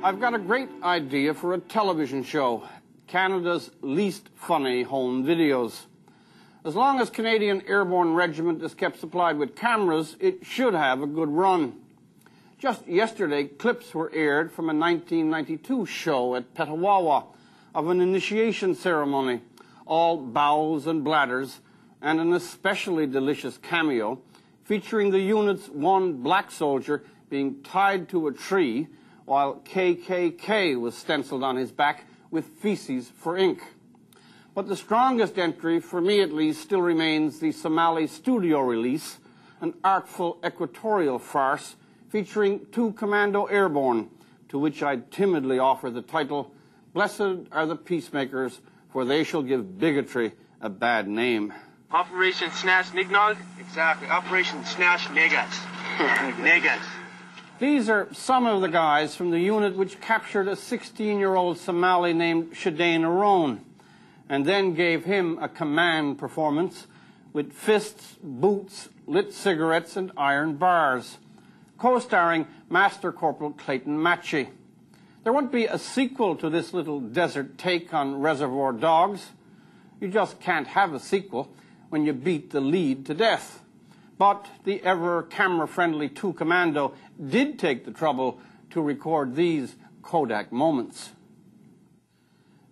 I've got a great idea for a television show, Canada's least funny home videos. As long as Canadian Airborne Regiment is kept supplied with cameras, it should have a good run. Just yesterday, clips were aired from a 1992 show at Petawawa of an initiation ceremony, all bowels and bladders, and an especially delicious cameo featuring the unit's one black soldier being tied to a tree while KKK was stenciled on his back with feces for ink. But the strongest entry, for me at least, still remains the Somali studio release, an artful equatorial farce featuring 2 Commando Airborne, to which I timidly offer the title, "Blessed are the peacemakers, for they shall give bigotry a bad name." Operation Snatch Niggers? Exactly. Operation Snatch Niggers. Niggers. These are some of the guys from the unit which captured a 16-year-old Somali named Shidane Arone, and then gave him a command performance with fists, boots, lit cigarettes, and iron bars, co-starring Master Corporal Clayton Matchey. There won't be a sequel to this little desert take on Reservoir Dogs. You just can't have a sequel when you beat the lead to death. But the ever camera-friendly 2 Commando did take the trouble to record these Kodak moments.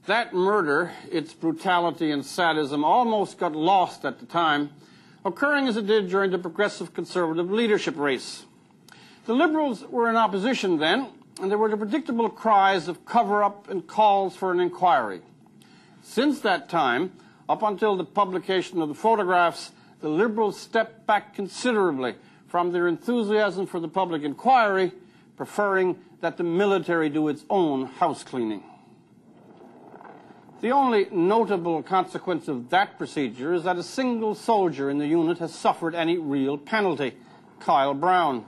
That murder, its brutality and sadism, almost got lost at the time, occurring as it did during the Progressive Conservative leadership race. The Liberals were in opposition then, and there were the predictable cries of cover-up and calls for an inquiry. Since that time, up until the publication of the photographs, the Liberals stepped back considerably from their enthusiasm for the public inquiry, preferring that the military do its own house cleaning. The only notable consequence of that procedure is that a single soldier in the unit has suffered any real penalty, Kyle Brown.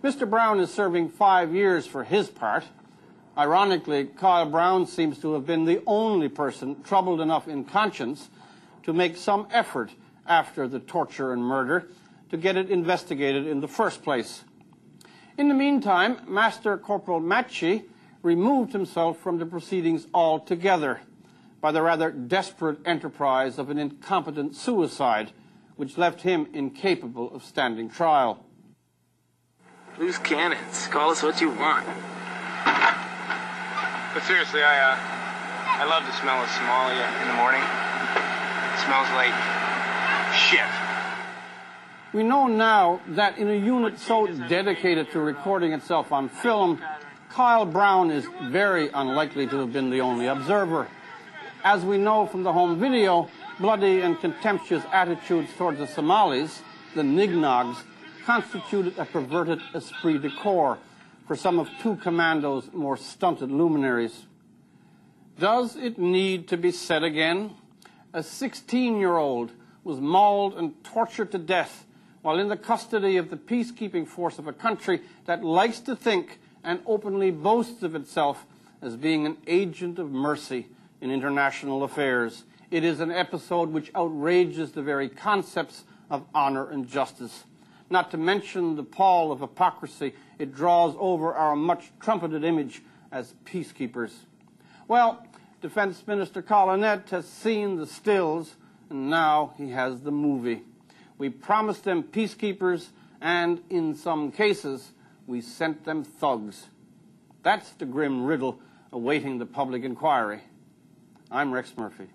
Mr. Brown is serving 5 years for his part. Ironically, Kyle Brown seems to have been the only person troubled enough in conscience to make some effort after the torture and murder to get it investigated in the first place. In the meantime, Master Corporal Matchey removed himself from the proceedings altogether by the rather desperate enterprise of an incompetent suicide, which left him incapable of standing trial. Loose cannons. Call us what you want. But seriously, I love the smell of Somalia in the morning. It smells like shit. We know now that in a unit so dedicated to recording itself on film, Kyle Brown is very unlikely to have been the only observer. As we know from the home video, bloody and contemptuous attitudes towards the Somalis, the Nignogs, constituted a perverted esprit de corps for some of 2 Commandos' more stunted luminaries. Does it need to be said again? A 16-year-old was mauled and tortured to death while in the custody of the peacekeeping force of a country that likes to think and openly boasts of itself as being an agent of mercy in international affairs. It is an episode which outrages the very concepts of honor and justice. Not to mention the pall of hypocrisy it draws over our much-trumpeted image as peacekeepers. Well, Defense Minister Collinette has seen the stills, and now he has the movie. We promised them peacekeepers, and in some cases, we sent them thugs. That's the grim riddle awaiting the public inquiry. I'm Rex Murphy.